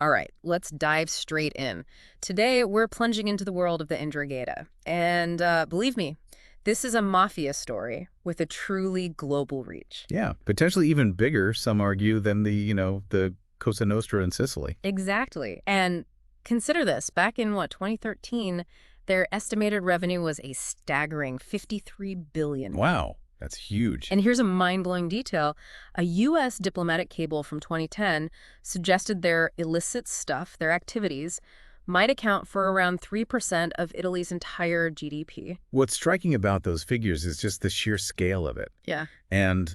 All right, let's dive straight in. Today, we're plunging into the world of the Ndrangheta. And believe me, this is a mafia story with a truly global reach. Yeah, potentially even bigger, some argue, than the Cosa Nostra in Sicily. Exactly. And consider this, back in, 2013, their estimated revenue was a staggering 53 billion. Wow, that's huge. And here's a mind-blowing detail. A U.S. diplomatic cable from 2010 suggested their illicit stuff, their activities, might account for around 3% of Italy's entire GDP. What's striking about those figures is just the sheer scale of it, Yeah, and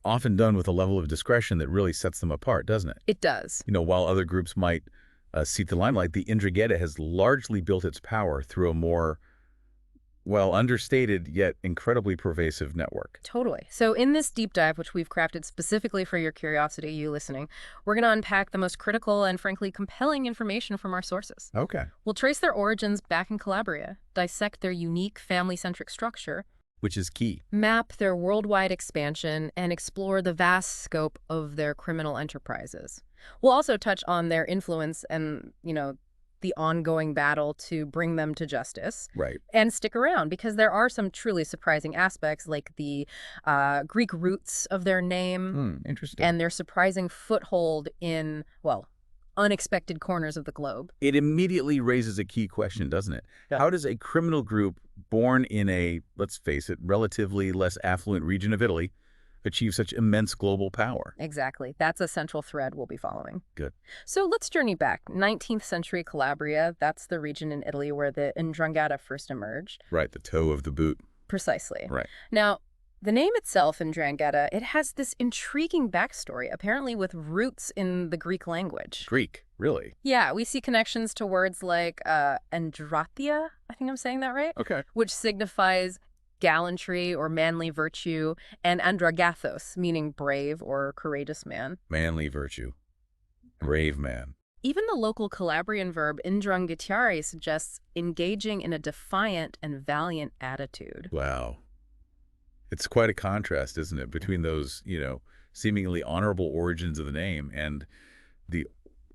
often done with a level of discretion that really sets them apart, doesn't it? it does. While other groups might seek the limelight, the Ndrangheta has largely built its power through a more, well, understated yet incredibly pervasive network. Totally. So in this deep dive, which we've crafted specifically for your curiosity, you listening, we're going to unpack the most critical and frankly compelling information from our sources. Okay. We'll trace their origins back in Calabria, dissect their unique family-centric structure, Which is key. map their worldwide expansion, and explore the vast scope of their criminal enterprises. We'll also touch on their influence and, the ongoing battle to bring them to justice. Right. And stick around, because there are some truly surprising aspects, like the Greek roots of their name Interesting. and their surprising foothold in, well, unexpected corners of the globe. It immediately raises a key question, doesn't it? Yeah. How does a criminal group born in a, let's face it, relatively less affluent region of Italy achieve such immense global power? Exactly. That's a central thread we'll be following. Good. So let's journey back. 19th century Calabria, that's the region in Italy where the 'Ndrangheta first emerged. Right, the toe of the boot. Precisely. Right. Now, the name itself, 'Ndrangheta, it has this intriguing backstory, apparently with roots in the Greek language. Greek, really? Yeah, we see connections to words like Andrathia, I think I'm saying that right, Okay. which signifies gallantry or manly virtue, and andragathos, meaning brave or courageous man. Manly virtue. Brave man. Even the local Calabrian verb indranghetiare suggests engaging in a defiant and valiant attitude. Wow. It's quite a contrast, isn't it, between those, seemingly honorable origins of the name and the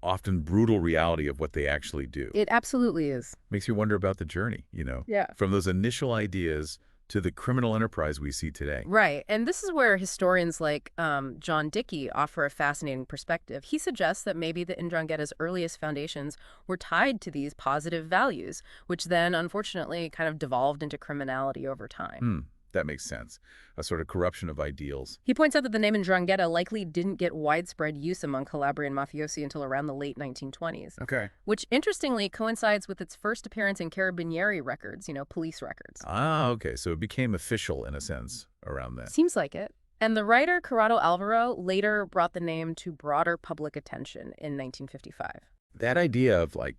often brutal reality of what they actually do. It absolutely is. Makes you wonder about the journey, Yeah. from those initial ideas to the criminal enterprise we see today. Right. And this is where historians like John Dickey offer a fascinating perspective. He suggests that maybe the Ndrangheta's earliest foundations were tied to these positive values, which then, unfortunately, kind of devolved into criminality over time. That makes sense. A sort of corruption of ideals. He points out that the name Ndrangheta likely didn't get widespread use among Calabrian mafiosi until around the late 1920s, Okay. which interestingly coincides with its first appearance in Carabinieri records, police records. Ah, okay. So it became official in a sense around then. Seems like it. And the writer Corrado Alvaro later brought the name to broader public attention in 1955. That idea of like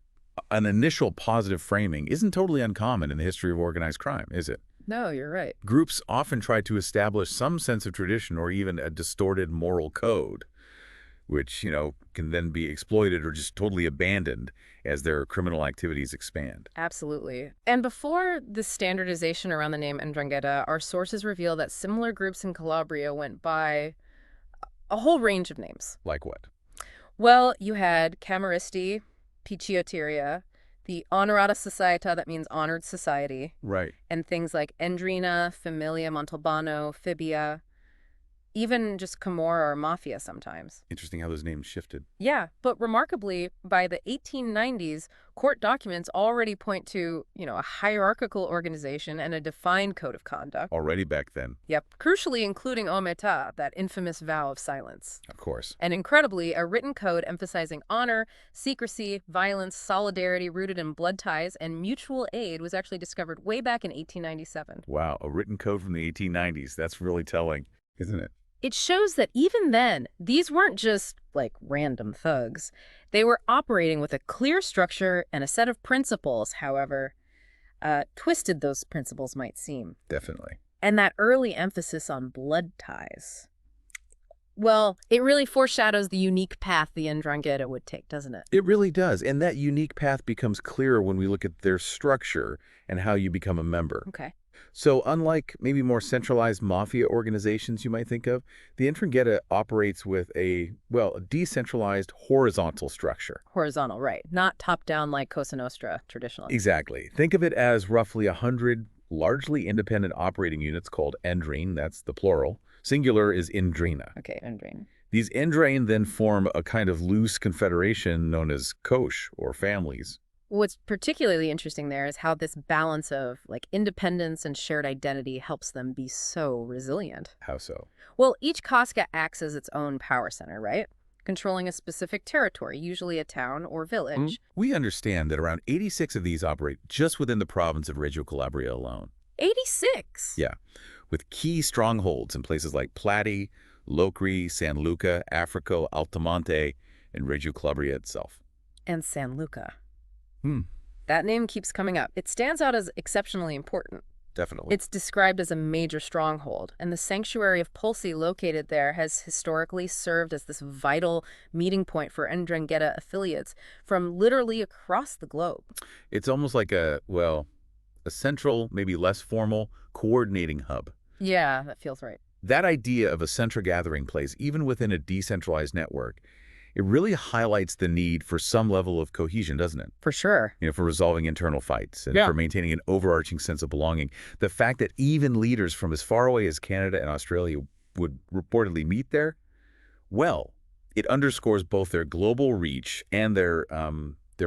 an initial positive framing isn't totally uncommon in the history of organized crime, is it? No, you're right. Groups often try to establish some sense of tradition or even a distorted moral code, which, can then be exploited or just totally abandoned as their criminal activities expand. Absolutely. And before the standardization around the name Ndrangheta, our sources reveal that similar groups in Calabria went by a whole range of names. Like what? Well, you had Camaristi, Piccioteria, the Honorata Societa, that means honored society, Right. and things like Endrina, Familia Montalbano, Fibia, even just Camorra or Mafia sometimes. Interesting how those names shifted. Yeah, but remarkably, by the 1890s, court documents already point to, a hierarchical organization and a defined code of conduct. Already back then, Yep, crucially including omertà, that infamous vow of silence. of course. And incredibly, a written code emphasizing honor, secrecy, violence, solidarity rooted in blood ties, and mutual aid was actually discovered way back in 1897. Wow, a written code from the 1890s. That's really telling, isn't it? It shows that even then, these weren't just, like, random thugs. They were operating with a clear structure and a set of principles, however twisted those principles might seem. Definitely. And that early emphasis on blood ties, well, it really foreshadows the unique path the Ndrangheta would take, doesn't it? It really does. And that unique path becomes clearer when we look at their structure and how you become a member. Okay. So unlike maybe more centralized mafia organizations you might think of, the Ndrangheta operates with a decentralized horizontal structure. Horizontal, right. Not top-down like Cosa Nostra traditionally. Exactly. Think of it as roughly 100 largely independent operating units called Ndrine, that's the plural. Singular is Ndrina. Okay, Ndrangheta. These Ndrine then form a kind of loose confederation known as Kosh, or families. What's particularly interesting there is how this balance of like independence and shared identity helps them be so resilient. How so? Well, each Casca acts as its own power center, right? Controlling a specific territory, usually a town or village. We understand that around 86 of these operate just within the province of Reggio Calabria alone. 86! Yeah, with key strongholds in places like Plati, Locri, San Luca, Africo, Altamonte, and Reggio Calabria itself. And San Luca. Hmm, That name keeps coming up. It stands out as exceptionally important. definitely. It's described as a major stronghold, and the sanctuary of Pulci located there has historically served as this vital meeting point for Ndrangheta affiliates from literally across the globe. It's almost like a central, maybe less formal, coordinating hub. Yeah, that feels right. That idea of a central gathering place, even within a decentralized network, it really highlights the need for some level of cohesion, doesn't it? For sure. For resolving internal fights and Yeah. for maintaining an overarching sense of belonging. The fact that even leaders from as far away as Canada and Australia would reportedly meet there, well, it underscores both their global reach and their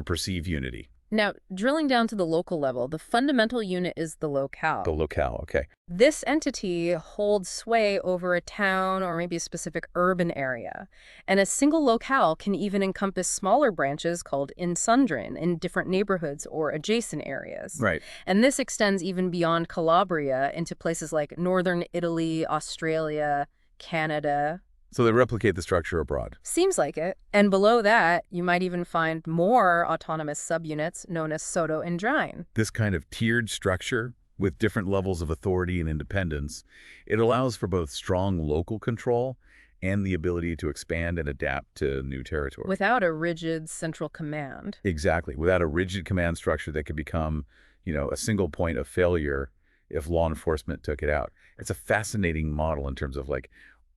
perceived unity. Now, drilling down to the local level, the fundamental unit is the locale. The locale, okay. This entity holds sway over a town or maybe a specific urban area. And a single locale can even encompass smaller branches called insundrin in different neighborhoods or adjacent areas. Right. And this extends even beyond Calabria into places like northern Italy, Australia, Canada. So they replicate the structure abroad. Seems like it. And below that, you might even find more autonomous subunits known as Soto and Drine. This kind of tiered structure with different levels of authority and independence, it allows for both strong local control and the ability to expand and adapt to new territory. Without a rigid central command. Exactly. Without a rigid command structure that could become, a single point of failure if law enforcement took it out. It's a fascinating model in terms of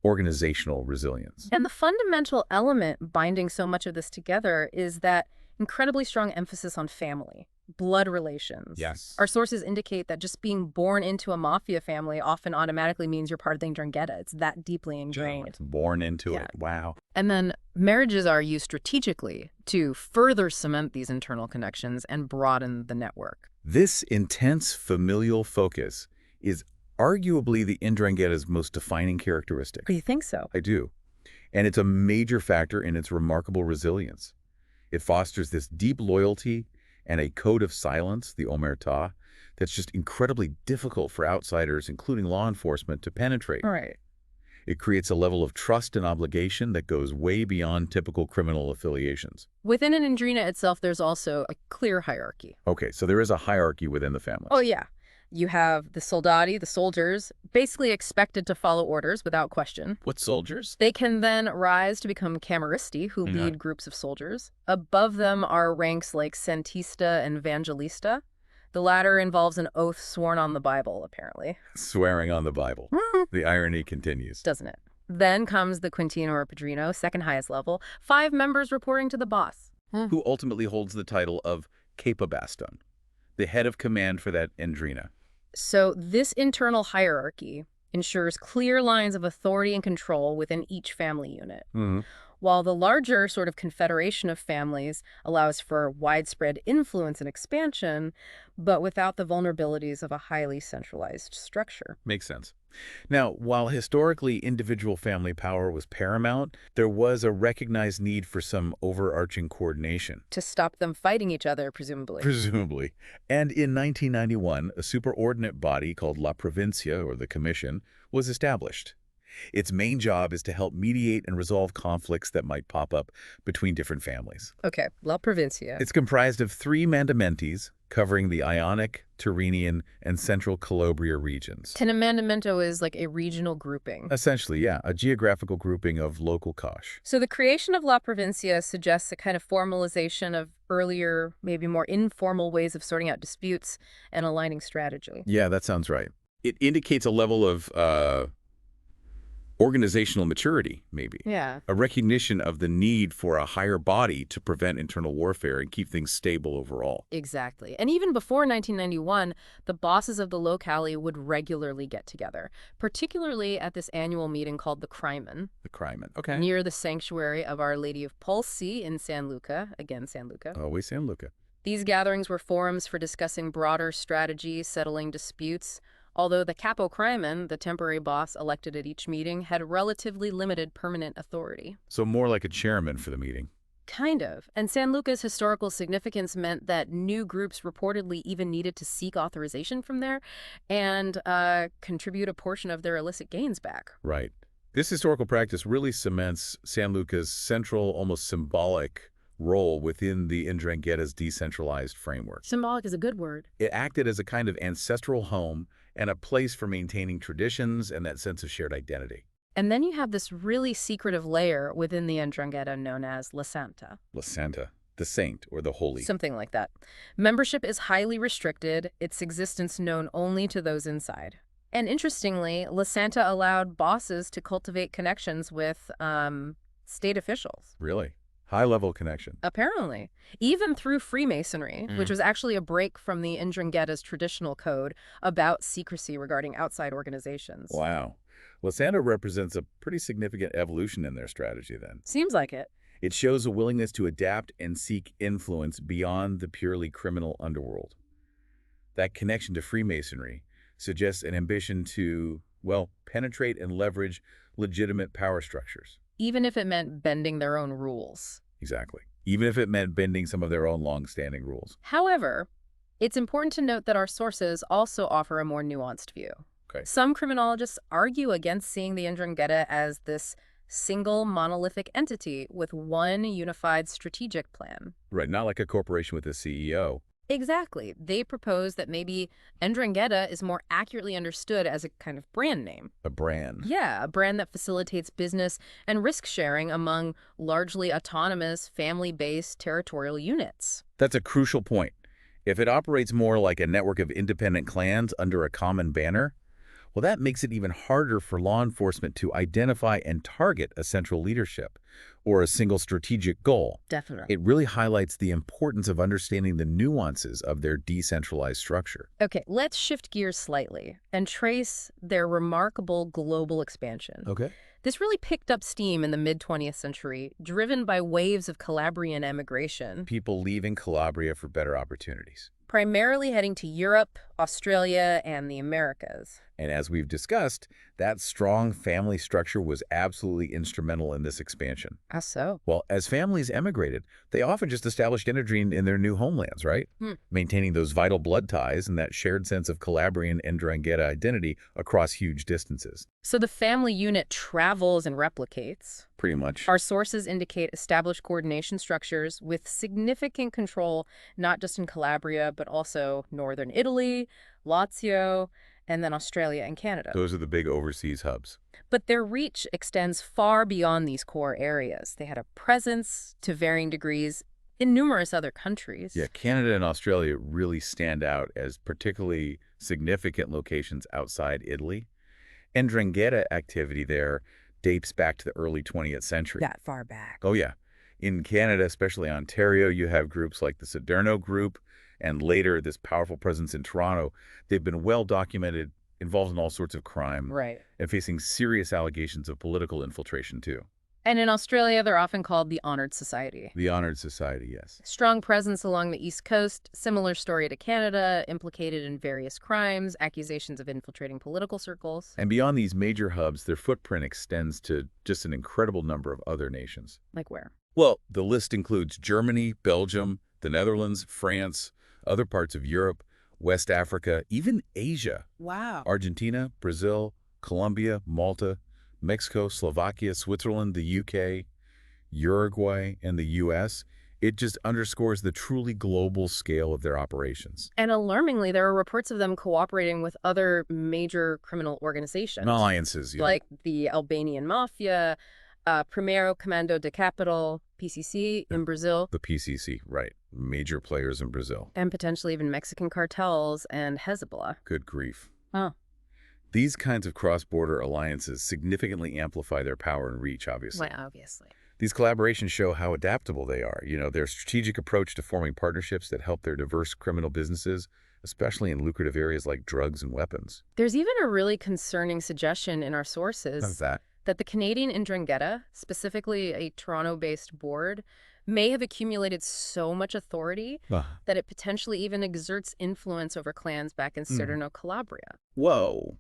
organizational resilience. And the fundamental element binding so much of this together is that incredibly strong emphasis on family, blood relations. Yes. Our sources indicate that just being born into a mafia family often automatically means you're part of the Ndrangheta. It's that deeply ingrained. Born into Yeah. it. Wow. And then marriages are used strategically to further cement these internal connections and broaden the network. This intense familial focus is arguably the Ndrangheta's most defining characteristic. Do you think so? I do. And it's a major factor in its remarkable resilience. It fosters this deep loyalty and a code of silence, the omerta, that's just incredibly difficult for outsiders, including law enforcement, to penetrate. Right. It creates a level of trust and obligation that goes way beyond typical criminal affiliations. Within an Ndrina itself, there's also a clear hierarchy. Okay, so there is a hierarchy within the family. Oh, yeah. You have the soldati, the soldiers, basically expected to follow orders without question. What soldiers? They can then rise to become camaristi, who lead groups of soldiers. Above them are ranks like centista and evangelista. The latter involves an oath sworn on the Bible, apparently. Swearing on the Bible. The irony continues. Doesn't it? Then comes the quintino or padrino, second highest level, 5 members reporting to the boss. Who ultimately holds the title of capabaston, the head of command for that Ndrina. So this internal hierarchy ensures clear lines of authority and control within each family unit, while the larger sort of confederation of families allows for widespread influence and expansion, but without the vulnerabilities of a highly centralized structure. Makes sense. Now, while historically individual family power was paramount, there was a recognized need for some overarching coordination. To stop them fighting each other, presumably. Presumably. And in 1991, a superordinate body called La Provincia, or the Commission, was established. Its main job is to help mediate and resolve conflicts that might pop up between different families. Okay, La Provincia. It's comprised of 3 mandamentes, covering the Ionic, Tyrrhenian, and Central Calabria regions. Tenimandamento is like a regional grouping. Essentially, yeah, a geographical grouping of local Kosh. So the creation of La Provincia suggests a kind of formalization of earlier, maybe more informal ways of sorting out disputes and aligning strategy. Yeah, that sounds right. It indicates a level of organizational maturity, maybe. Yeah. A recognition of the need for a higher body to prevent internal warfare and keep things stable overall. Exactly. And even before 1991, the bosses of the locale would regularly get together, particularly at this annual meeting called the Crimen, The Crimen. Okay. near the sanctuary of Our Lady of Pulsi in San Luca, again San Luca. Always San Luca. These gatherings were forums for discussing broader strategy, settling disputes, although the capo crimen, the temporary boss elected at each meeting, had relatively limited permanent authority. So more like a chairman for the meeting. Kind of. And San Luca's historical significance meant that new groups reportedly even needed to seek authorization from there and contribute a portion of their illicit gains back. Right. This historical practice really cements San Luca's central, almost symbolic role within the Ndrangheta's decentralized framework. Symbolic is a good word. It acted as a kind of ancestral home and a place for maintaining traditions and that sense of shared identity. And then you have this really secretive layer within the Ndrangheta known as La Santa. La Santa, the saint or the holy. Something like that. Membership is highly restricted, its existence known only to those inside. And interestingly, La Santa allowed bosses to cultivate connections with state officials. Really? High-level connection. Apparently. Even through Freemasonry, which was actually a break from the Ndrangheta's traditional code about secrecy regarding outside organizations. Wow. La Santa represents a pretty significant evolution in their strategy then. Seems like it. It shows a willingness to adapt and seek influence beyond the purely criminal underworld. That connection to Freemasonry suggests an ambition to, well, penetrate and leverage legitimate power structures. Even if it meant bending their own rules. Exactly. Even if it meant bending some of their own long-standing rules. However, it's important to note that our sources also offer a more nuanced view. Okay. Some criminologists argue against seeing the Ndrangheta as this single monolithic entity with one unified strategic plan. Right, not like a corporation with a CEO. Exactly. They propose that maybe Ndrangheta is more accurately understood as a kind of brand name. A brand. Yeah, a brand that facilitates business and risk sharing among largely autonomous, family-based territorial units. That's a crucial point. If it operates more like a network of independent clans under a common banner, well, that makes it even harder for law enforcement to identify and target a central leadership or a single strategic goal. Definitely. It really highlights the importance of understanding the nuances of their decentralized structure. Okay, let's shift gears slightly and trace their remarkable global expansion. Okay. This really picked up steam in the mid-20th century, driven by waves of Calabrian emigration, People leaving Calabria for better opportunities. primarily heading to Europe, Australia, and the Americas. And as we've discussed, that strong family structure was absolutely instrumental in this expansion. How so? Well, as families emigrated, they often just established energy in their new homelands, right? Maintaining those vital blood ties and that shared sense of Calabrian and Ndrangheta identity across huge distances. So the family unit travels and replicates. Pretty much. Our sources indicate established coordination structures with significant control, not just in Calabria, but also northern Italy, Lazio, and then Australia and Canada. Those are the big overseas hubs. But their reach extends far beyond these core areas. They had a presence, to varying degrees, in numerous other countries. Yeah, Canada and Australia really stand out as particularly significant locations outside Italy. Ndrangheta activity there dates back to the early 20th century. That far back. Oh, yeah. In Canada, especially Ontario, you have groups like the Soderno Group, and later this powerful presence in Toronto. They've been well documented, involved in all sorts of crime, Right. and facing serious allegations of political infiltration, too. And in Australia, they're often called the Honored Society. The Honored Society, yes. Strong presence along the East Coast, similar story to Canada, implicated in various crimes, accusations of infiltrating political circles. And beyond these major hubs, their footprint extends to just an incredible number of other nations. Like where? Well, the list includes Germany, Belgium, the Netherlands, France, other parts of Europe, West Africa, even Asia. Wow. Argentina, Brazil, Colombia, Malta, Mexico, Slovakia, Switzerland, the UK, Uruguay, and the US, It just underscores the truly global scale of their operations. And alarmingly, there are reports of them cooperating with other major criminal organizations, Alliances, yeah. like the Albanian Mafia, Primeiro Comando de Capital, PCC, in Brazil, The PCC, right. Major players in Brazil. and potentially even Mexican cartels and Hezbollah. Good grief. Oh. These kinds of cross-border alliances significantly amplify their power and reach, obviously. Well, obviously. These collaborations show how adaptable they are. Their strategic approach to forming partnerships that help their diverse criminal businesses, especially in lucrative areas like drugs and weapons. There's even a really concerning suggestion in our How's sources that? that the Canadian Ndrangheta, specifically a Toronto-based board, may have accumulated so much authority that it potentially even exerts influence over clans back in Cerno Calabria. Whoa.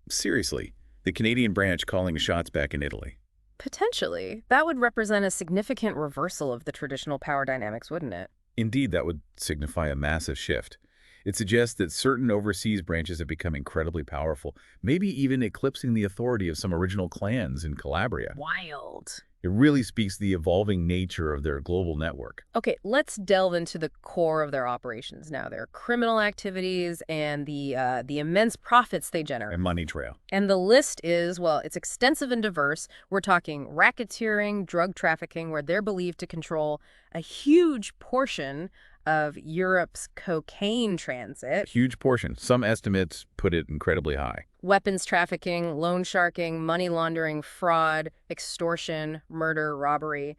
Seriously, the Canadian branch calling shots back in Italy. Potentially. That would represent a significant reversal of the traditional power dynamics, wouldn't it? Indeed, that would signify a massive shift. It suggests that certain overseas branches have become incredibly powerful, maybe even eclipsing the authority of some original clans in Calabria. Wild. It really speaks to the evolving nature of their global network. Okay, let's delve into the core of their operations now. Their criminal activities and the immense profits they generate. And money trail. And the list is, well, it's extensive and diverse. We're talking racketeering, drug trafficking, where they're believed to control a huge portion of Europe's cocaine transit. Huge portion. Some estimates put it incredibly high. Weapons trafficking, loan sharking, money laundering, fraud, extortion, murder, robbery,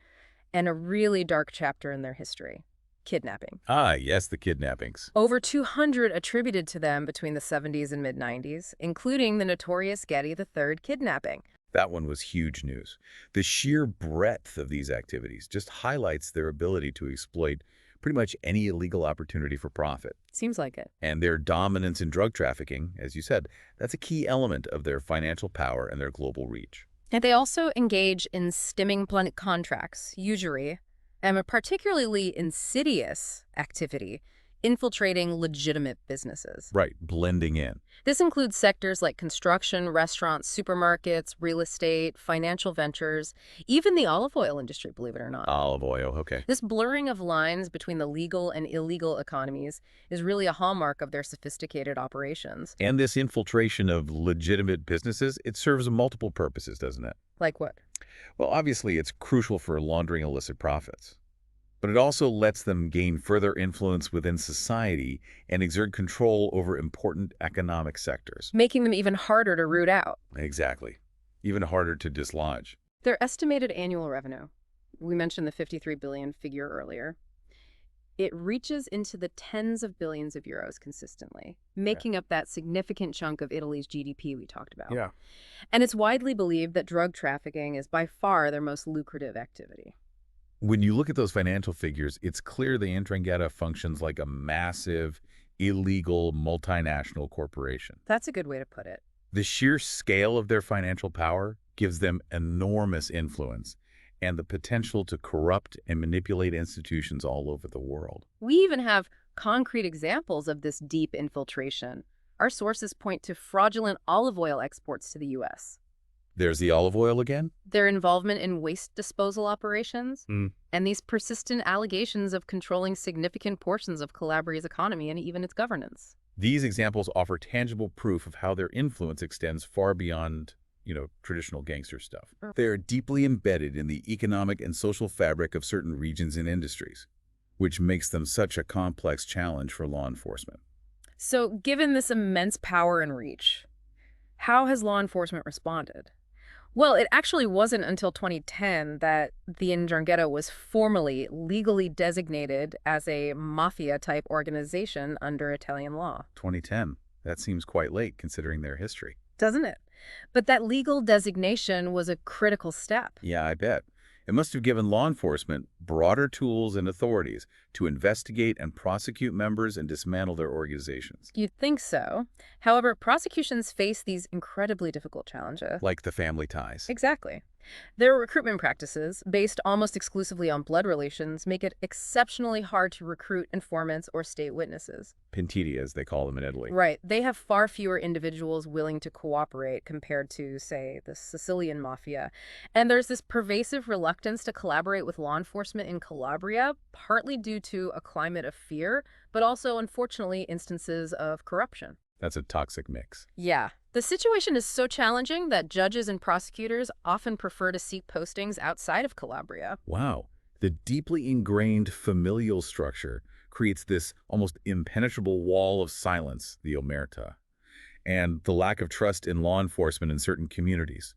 and a really dark chapter in their history, kidnapping. Ah, yes, the kidnappings. Over 200 attributed to them between the 70s and mid-90s, including the notorious Getty III kidnapping. That one was huge news. The sheer breadth of these activities just highlights their ability to exploit pretty much any illegal opportunity for profit. Seems like it. And their dominance in drug trafficking, as you said, that's a key element of their financial power and their global reach. And they also engage in stimming contracts, usury, and a particularly insidious activity, infiltrating legitimate businesses. Right, blending in. This includes sectors like construction, restaurants, supermarkets, real estate, financial ventures, even the olive oil industry, believe it or not. Olive oil, okay. This blurring of lines between the legal and illegal economies is really a hallmark of their sophisticated operations. And this infiltration of legitimate businesses, it serves multiple purposes, doesn't it? Like what? Well, obviously, it's crucial for laundering illicit profits. But it also lets them gain further influence within society and exert control over important economic sectors. Making them even harder to root out. Exactly. Even harder to dislodge. Their estimated annual revenue, we mentioned the 53 billion figure earlier, it reaches into the tens of billions of euros consistently, making up that significant chunk of Italy's GDP we talked about. Yeah. And it's widely believed that drug trafficking is by far their most lucrative activity. When you look at those financial figures, it's clear the Ndrangheta functions like a massive, illegal, multinational corporation. That's a good way to put it. The sheer scale of their financial power gives them enormous influence and the potential to corrupt and manipulate institutions all over the world. We even have concrete examples of this deep infiltration. Our sources point to fraudulent olive oil exports to the U.S. There's the olive oil again? Their involvement in waste disposal operations, and these persistent allegations of controlling significant portions of Calabria's economy and even its governance. These examples offer tangible proof of how their influence extends far beyond, traditional gangster stuff. They are deeply embedded in the economic and social fabric of certain regions and industries, which makes them such a complex challenge for law enforcement. So, given this immense power and reach, how has law enforcement responded? Well, it actually wasn't until 2010 that the Ndrangheta was formally, legally designated as a Mafia-type organization under Italian law. 2010. That seems quite late, considering their history. Doesn't it? But that legal designation was a critical step. Yeah, I bet. It must have given law enforcement broader tools and authorities to investigate and prosecute members and dismantle their organizations. You'd think so. However, prosecutions face these incredibly difficult challenges. Like the family ties. Exactly. Their recruitment practices, based almost exclusively on blood relations, make it exceptionally hard to recruit informants or state witnesses. Pentiti, as they call them in Italy. Right. They have far fewer individuals willing to cooperate compared to, say, the Sicilian Mafia. And there's this pervasive reluctance to collaborate with law enforcement in Calabria, partly due to a climate of fear, but also, unfortunately, instances of corruption. That's a toxic mix. Yeah. The situation is so challenging that judges and prosecutors often prefer to seek postings outside of Calabria. Wow. The deeply ingrained familial structure creates this almost impenetrable wall of silence, the omerta, and the lack of trust in law enforcement in certain communities.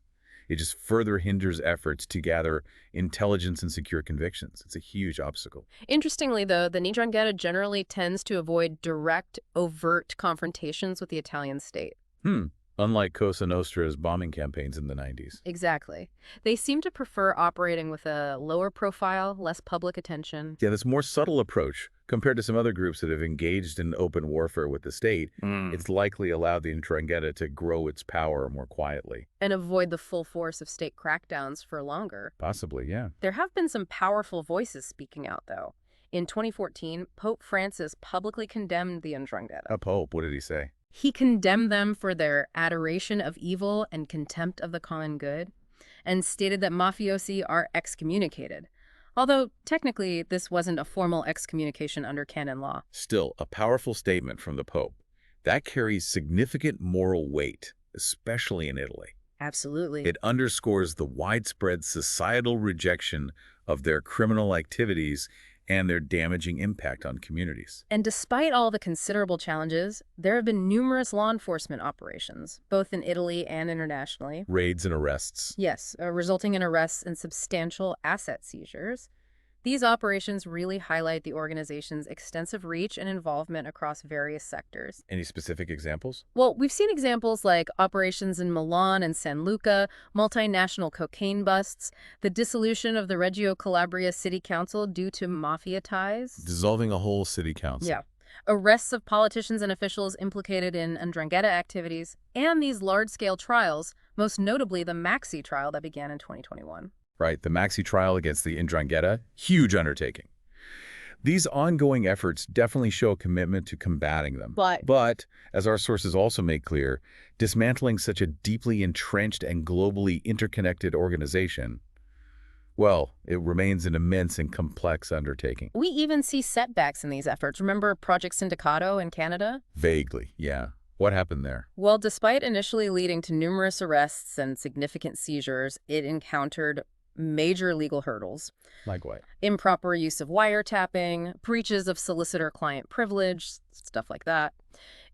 It just further hinders efforts to gather intelligence and secure convictions. It's a huge obstacle. Interestingly, though, the Ndrangheta generally tends to avoid direct, overt confrontations with the Italian state. Unlike Cosa Nostra's bombing campaigns in the 90s. Exactly. They seem to prefer operating with a lower profile, less public attention. Yeah, this more subtle approach, compared to some other groups that have engaged in open warfare with the state, it's likely allowed the Ndrangheta to grow its power more quietly. And avoid the full force of state crackdowns for longer. Possibly, yeah. There have been some powerful voices speaking out, though. In 2014, Pope Francis publicly condemned the Ndrangheta. A pope, what did he say? He condemned them for their adoration of evil and contempt of the common good, and stated that mafiosi are excommunicated. Although, technically, this wasn't a formal excommunication under canon law. Still, a powerful statement from the Pope. That carries significant moral weight, especially in Italy. Absolutely. It underscores the widespread societal rejection of their criminal activities and their damaging impact on communities. And despite all the considerable challenges, there have been numerous law enforcement operations, both in Italy and internationally. Raids and arrests. Yes, resulting in arrests and substantial asset seizures. These operations really highlight the organization's extensive reach and involvement across various sectors. Any specific examples? Well, we've seen examples like operations in Milan and San Luca, multinational cocaine busts, the dissolution of the Reggio Calabria City Council due to mafia ties. Dissolving a whole city council. Yeah. Arrests of politicians and officials implicated in Ndrangheta activities, and these large-scale trials, most notably the Maxi trial that began in 2021. Right, the Maxi trial against the Ndrangheta, huge undertaking. These ongoing efforts definitely show a commitment to combating them. But, as our sources also make clear, dismantling such a deeply entrenched and globally interconnected organization, well, it remains an immense and complex undertaking. We even see setbacks in these efforts. Remember Project Sindicato in Canada? Vaguely, yeah. What happened there? Well, despite initially leading to numerous arrests and significant seizures, it encountered major legal hurdles. Like what? Improper use of wiretapping, breaches of solicitor-client privilege, stuff like that.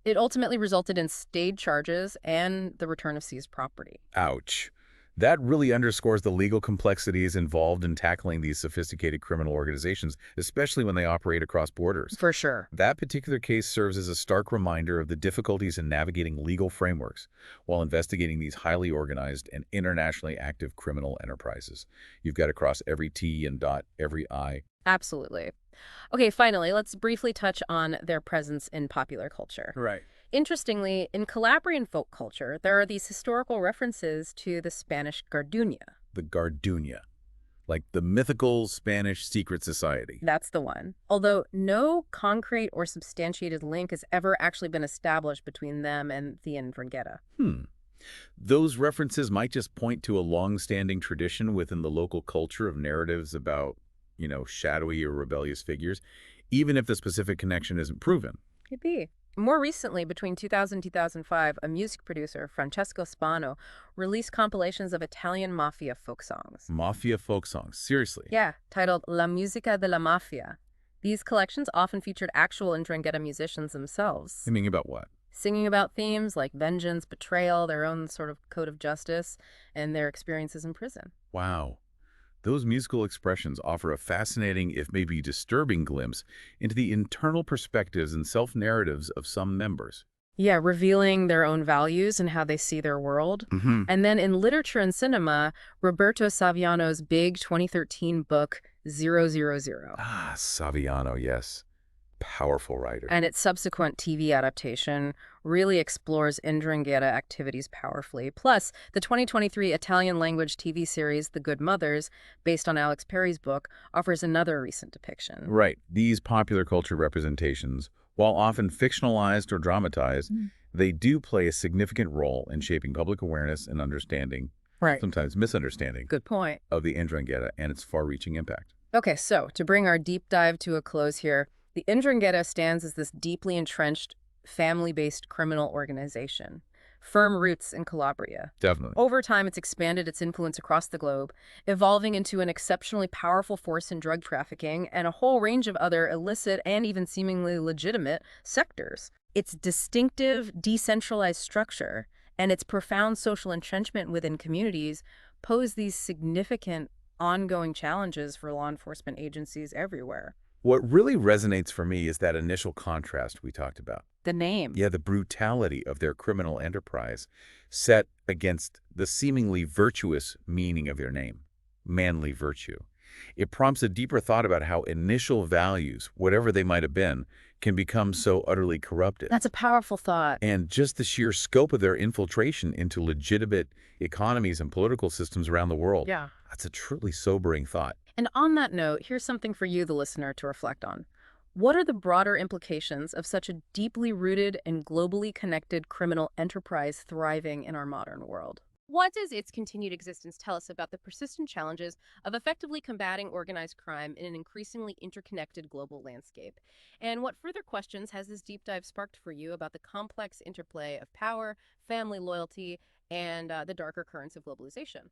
It ultimately resulted in stayed charges and the return of seized property. Ouch. That really underscores the legal complexities involved in tackling these sophisticated criminal organizations, especially when they operate across borders. For sure. That particular case serves as a stark reminder of the difficulties in navigating legal frameworks while investigating these highly organized and internationally active criminal enterprises. You've got to cross every T and dot every I. Absolutely. Okay, finally, let's briefly touch on their presence in popular culture. Right. Interestingly, in Calabrian folk culture, there are these historical references to the Spanish Garduña. The Garduña, like the mythical Spanish secret society. That's the one. Although no concrete or substantiated link has ever actually been established between them and the Ndrangheta. Those references might just point to a long-standing tradition within the local culture of narratives about, shadowy or rebellious figures, even if the specific connection isn't proven. Could be. More recently, between 2000 and 2005, a music producer, Francesco Spano, released compilations of Italian Mafia folk songs. Mafia folk songs, seriously? Yeah, titled La Musica della Mafia. These collections often featured actual Ndrangheta musicians themselves. Singing about what? Singing about themes like vengeance, betrayal, their own sort of code of justice, and their experiences in prison. Wow. Those musical expressions offer a fascinating, if maybe disturbing, glimpse into the internal perspectives and self-narratives of some members. Yeah, revealing their own values and how they see their world. And then in literature and cinema, Roberto Saviano's big 2013 book, 000. Ah, Saviano, yes. Powerful writer. And its subsequent TV adaptation really explores Ndrangheta activities powerfully. Plus, the 2023 Italian-language TV series The Good Mothers, based on Alex Perry's book, offers another recent depiction. Right. These popular culture representations, while often fictionalized or dramatized, they do play a significant role in shaping public awareness and understanding, Right. sometimes misunderstanding, Good point. of the Ndrangheta and its far-reaching impact. Okay, so to bring our deep dive to a close here, the Ndrangheta stands as this deeply entrenched, family-based criminal organization. Firm roots in Calabria. Definitely. Over time, it's expanded its influence across the globe, evolving into an exceptionally powerful force in drug trafficking and a whole range of other illicit and even seemingly legitimate sectors. Its distinctive, decentralized structure and its profound social entrenchment within communities pose these significant ongoing challenges for law enforcement agencies everywhere. What really resonates for me is that initial contrast we talked about. The name. Yeah, the brutality of their criminal enterprise set against the seemingly virtuous meaning of their name, manly virtue. It prompts a deeper thought about how initial values, whatever they might have been, can become so utterly corrupted. That's a powerful thought. And just the sheer scope of their infiltration into legitimate economies and political systems around the world. Yeah. That's a truly sobering thought. And on that note, here's something for you, the listener, to reflect on. What are the broader implications of such a deeply rooted and globally connected criminal enterprise thriving in our modern world? What does its continued existence tell us about the persistent challenges of effectively combating organized crime in an increasingly interconnected global landscape? And what further questions has this deep dive sparked for you about the complex interplay of power, family loyalty, and the darker currents of globalization?